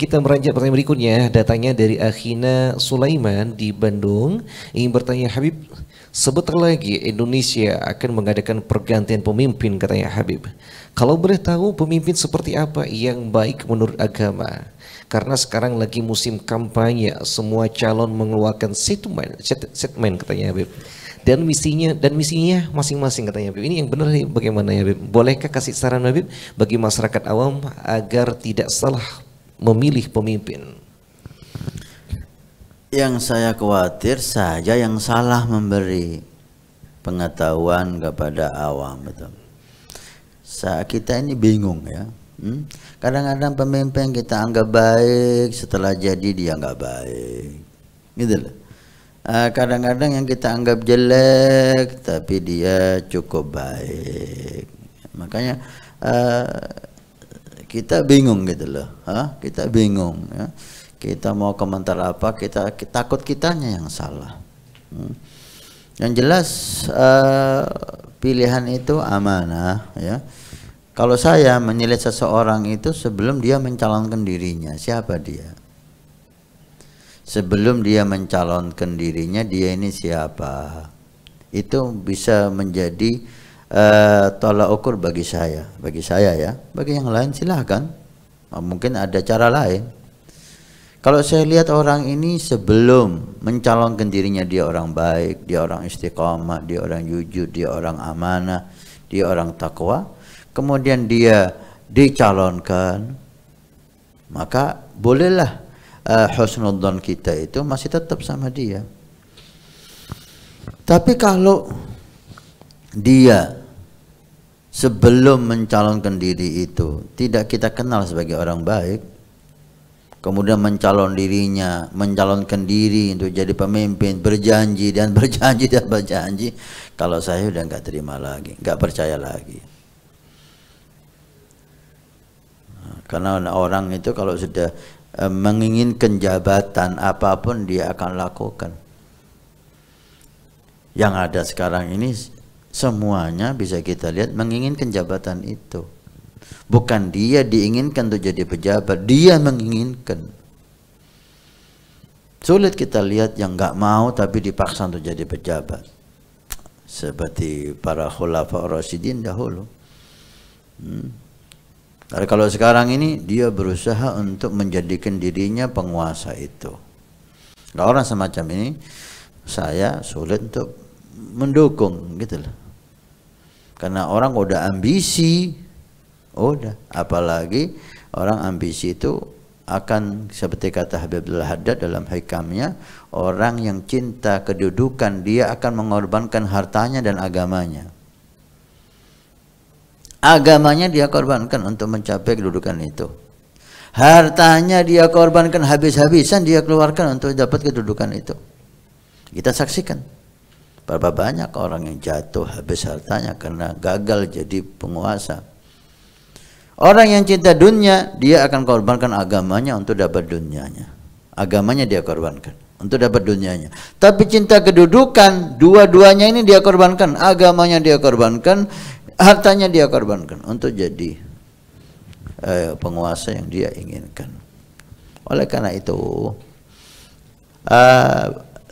kita beranjak pertanyaan berikutnya. Datangnya dari Akhina Sulaiman di Bandung. Ingin bertanya, Habib, sebentar lagi Indonesia akan mengadakan pergantian pemimpin, katanya Habib. Kalau boleh tahu pemimpin seperti apa yang baik menurut agama? Karena sekarang lagi musim kampanye, semua calon mengeluarkan statement katanya Habib. Dan misinya masing-masing katanya Habib. Ini yang benar nih bagaimana ya Habib? Bolehkah kasih saran Habib bagi masyarakat awam agar tidak salah memilih pemimpin? Yang saya khawatir saja yang salah memberi pengetahuan kepada awam, betul. Kita ini bingung ya. Kadang-kadang pemimpin kita anggap baik, setelah jadi dia nggak baik, gitu loh. Kadang-kadang yang kita anggap jelek tapi dia cukup baik. Makanya kita bingung gitu loh. Kita bingung ya. Kita mau komentar apa, kita takut kitanya yang salah. Yang jelas pilihan itu amanah ya. Kalau saya menilai seseorang itu sebelum dia mencalonkan dirinya, siapa dia? Sebelum dia mencalonkan dirinya, dia ini siapa? Itu bisa menjadi tolak ukur bagi saya ya. Bagi yang lain silahkan, mungkin ada cara lain. Kalau saya lihat orang ini sebelum mencalonkan dirinya, dia orang baik, dia orang istiqamah, dia orang jujur, dia orang amanah, dia orang takwa, kemudian dia dicalonkan, maka bolehlah husnudzon kita itu masih tetap sama dia. Tapi kalau dia sebelum mencalonkan diri itu tidak kita kenal sebagai orang baik, kemudian mencalonkan diri untuk jadi pemimpin, berjanji dan berjanji, kalau saya udah nggak terima lagi, nggak percaya lagi. Karena orang itu kalau sudah menginginkan jabatan apapun dia akan lakukan. Yang ada sekarang ini semuanya bisa kita lihat menginginkan jabatan itu. Bukan dia diinginkan untuk jadi pejabat, dia menginginkan. Sulit kita lihat yang nggak mau tapi dipaksa untuk jadi pejabat. Seperti para khulafa Rasyidin dahulu. Kalau sekarang ini dia berusaha untuk menjadikan dirinya penguasa itu. Nah, orang semacam ini saya sulit untuk mendukung gitu loh. Karena orang udah ambisi, apalagi orang ambisi itu akan seperti kata Habibullah Haddad dalam hikamnya, orang yang cinta kedudukan dia akan mengorbankan hartanya dan agamanya. Agamanya dia korbankan untuk mencapai kedudukan itu. Hartanya dia korbankan habis-habisan, dia keluarkan untuk dapat kedudukan itu. Kita saksikan berapa banyak orang yang jatuh habis hartanya karena gagal jadi penguasa. Orang yang cinta dunia, dia akan korbankan agamanya untuk dapat dunianya. Agamanya dia korbankan untuk dapat dunianya. Tapi cinta kedudukan, dua-duanya ini dia korbankan. Agamanya dia korbankan, hartanya dia korbankan untuk jadi penguasa yang dia inginkan. Oleh karena itu,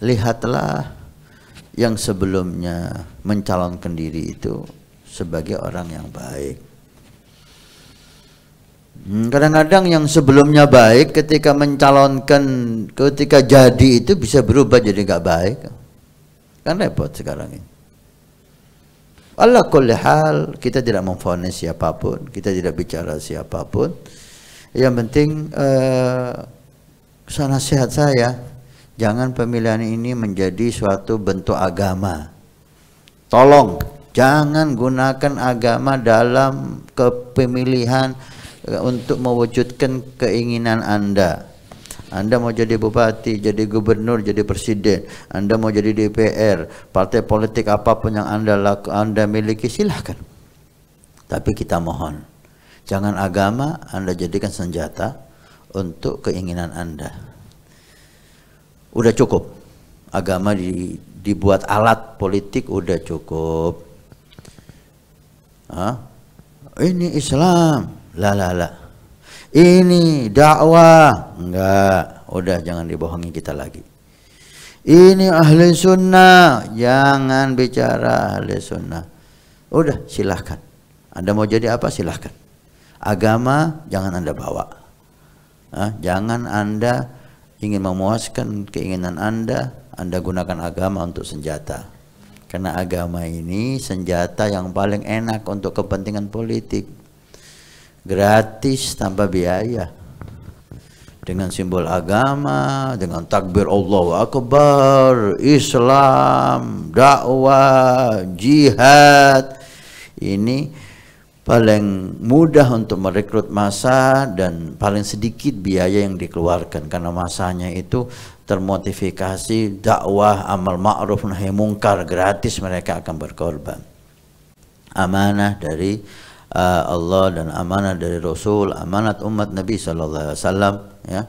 lihatlah yang sebelumnya mencalonkan diri itu sebagai orang yang baik. Kadang-kadang yang sebelumnya baik ketika mencalonkan, ketika jadi itu bisa berubah jadi gak baik. Kan repot sekarang ini. Ala kulli hal, kita tidak memvonis siapapun, kita tidak bicara siapapun. Yang penting nasihat saya, jangan pemilihan ini menjadi suatu bentuk agama. Tolong jangan gunakan agama dalam kepemilihan untuk mewujudkan keinginan Anda. Anda mau jadi bupati, jadi gubernur, jadi presiden, Anda mau jadi DPR, partai politik apapun yang Anda miliki, silahkan. Tapi kita mohon, jangan agama Anda jadikan senjata untuk keinginan Anda. Udah cukup, agama dibuat alat politik, udah cukup. Ini Islam, la. Ini dakwah. Enggak, udah jangan dibohongi kita lagi. Ini ahli sunnah, jangan bicara ahli sunnah. Udah silahkan. Anda mau jadi apa silahkan. Agama jangan Anda bawa. Jangan Anda ingin memuaskan keinginan Anda gunakan agama untuk senjata. Karena agama ini senjata yang paling enak untuk kepentingan politik. Gratis tanpa biaya. Dengan simbol agama, dengan takbir Allahu Akbar, Islam, dakwah, jihad. Ini paling mudah untuk merekrut massa dan paling sedikit biaya yang dikeluarkan karena massanya itu termotivasi dakwah, amal ma'ruf nahi mungkar, gratis mereka akan berkorban. Amanah dari Allah dan amanah dari Rasul, amanat umat Nabi sallallahu alaihi wasallam, ya.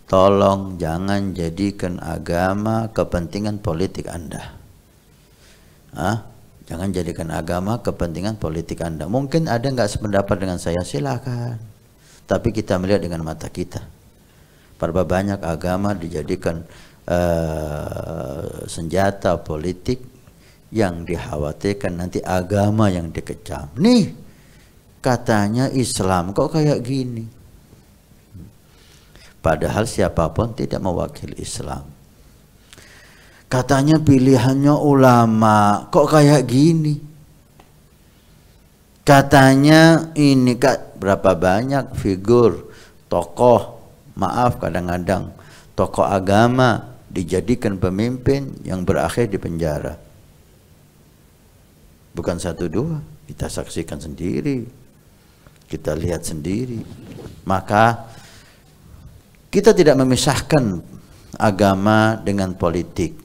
Tolong jangan jadikan agama kepentingan politik Anda. Jangan jadikan agama kepentingan politik Anda. Mungkin ada nggak sependapat dengan saya, silakan. Tapi kita melihat dengan mata kita. Berapa banyak agama dijadikan senjata politik yang dikhawatirkan nanti agama yang dikecam. Nih, katanya Islam kok kayak gini. Padahal siapapun tidak mewakili Islam. Katanya pilihannya ulama, kok kayak gini. Katanya ini berapa banyak figur tokoh, maaf kadang-kadang tokoh agama dijadikan pemimpin yang berakhir di penjara. Bukan satu dua, kita saksikan sendiri, kita lihat sendiri. Maka kita tidak memisahkan agama dengan politik,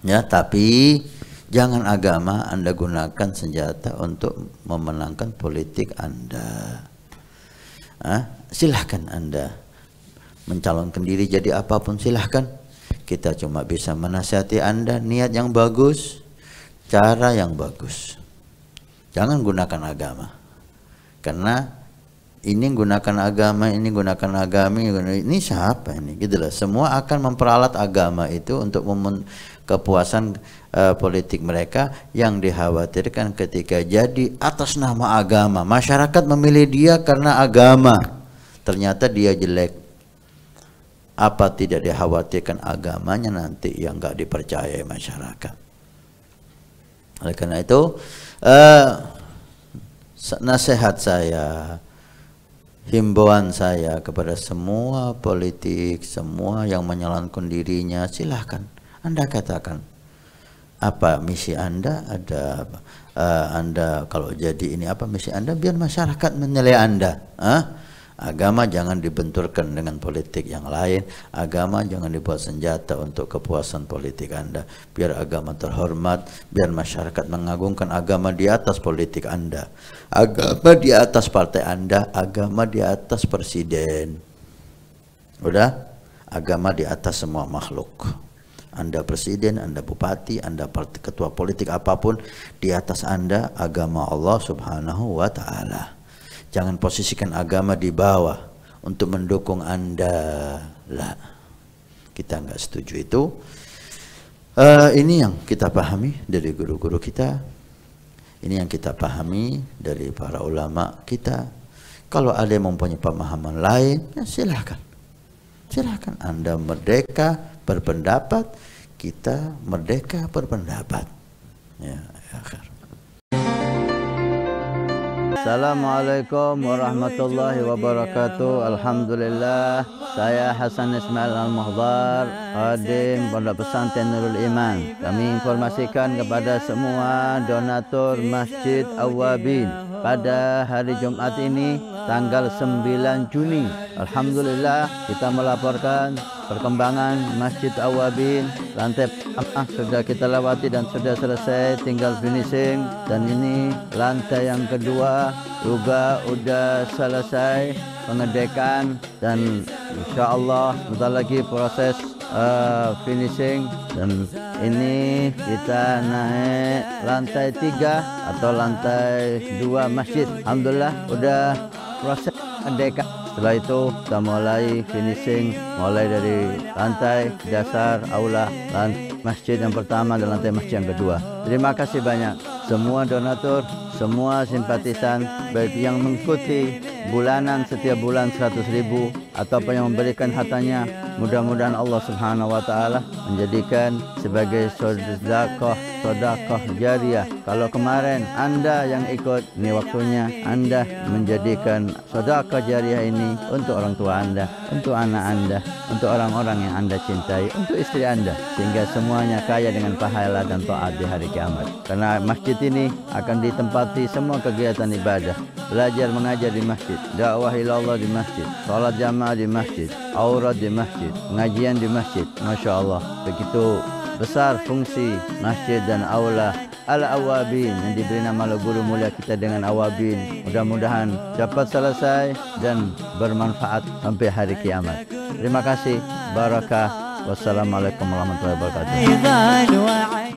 ya. Tapi jangan agama Anda gunakan senjata untuk memenangkan politik Anda. Silahkan Anda mencalonkan diri jadi apapun, silahkan. Kita cuma bisa menasihati Anda niat yang bagus, cara yang bagus. Jangan gunakan agama. Karena ini gunakan agama, ini gunakan agama, ini siapa ini? Gitu loh. Semua akan memperalat agama itu untuk kepuasan politik mereka yang dikhawatirkan ketika jadi atas nama agama. Masyarakat memilih dia karena agama. Ternyata dia jelek. Apa tidak dikhawatirkan agamanya nanti yang nggak dipercayai masyarakat? Oleh karena itu, nasihat saya, himbauan saya kepada semua politik, semua yang menyalonkan dirinya, silahkan Anda katakan apa misi Anda. Anda kalau jadi ini apa misi Anda, biar masyarakat menilai Anda. Agama jangan dibenturkan dengan politik yang lain. Agama jangan dibuat senjata untuk kepuasan politik Anda. Biar agama terhormat, biar masyarakat mengagungkan agama di atas politik Anda. Agama di atas partai Anda, agama di atas presiden. Udah? Agama di atas semua makhluk. Anda presiden, Anda bupati, Anda ketua politik apapun, di atas Anda agama Allah Subhanahu wa Ta'ala. Jangan posisikan agama di bawah untuk mendukung Anda. Lah, kita nggak setuju itu. Ini yang kita pahami dari guru-guru kita. Ini yang kita pahami dari para ulama kita. Kalau ada yang mempunyai pemahaman lain, ya silahkan. Silahkan Anda merdeka berpendapat, kita merdeka berpendapat. Ya, akhir. Assalamualaikum warahmatullahi wabarakatuh. Alhamdulillah, saya Hasan Ismail Al-Muhdar, Khadim Pondok Pesantren Nurul Iman. Kami informasikan kepada semua donatur Masjid Awwabin pada hari Jumat ini tanggal 9 Juni. Alhamdulillah kita melaporkan perkembangan Masjid Awwabin. Lantai pertama sudah kita lewati dan sudah selesai, tinggal finishing. Dan ini lantai yang kedua juga sudah selesai pengedekan dan insya Allah bentar lagi proses finishing. Dan ini kita naik lantai 3 atau lantai 2 masjid. Alhamdulillah udah proses pengedekan Setelah itu kita mulai finishing, mulai dari lantai dasar aula masjid yang pertama dan lantai masjid yang kedua. Terima kasih banyak semua donatur, semua simpatisan, baik yang mengikuti bulanan setiap bulan 100.000 ataupun yang memberikan hartanya. Mudah-mudahan Allah Subhanahu wa taala menjadikan sebagai sedekah jariah. Kalau kemarin Anda yang ikut, ini waktunya Anda menjadikan sedekah jariah ini untuk orang tua Anda, untuk anak Anda, untuk orang-orang yang Anda cintai, untuk istri Anda, sehingga semuanya kaya dengan pahala dan taat di hari kiamat. Karena masjid ini akan ditempati semua kegiatan ibadah. Belajar mengajar di masjid, dakwah ilallah di masjid, salat jamaah di masjid, aurat di masjid, pengajian di masjid. Masya Allah, begitu besar fungsi masjid dan aula Al-Awabin yang diberi nama oleh guru mulia kita dengan Awabin. Mudah-mudahan dapat selesai dan bermanfaat sampai hari kiamat. Terima kasih. Barakah. Wassalamualaikum warahmatullahi wabarakatuh.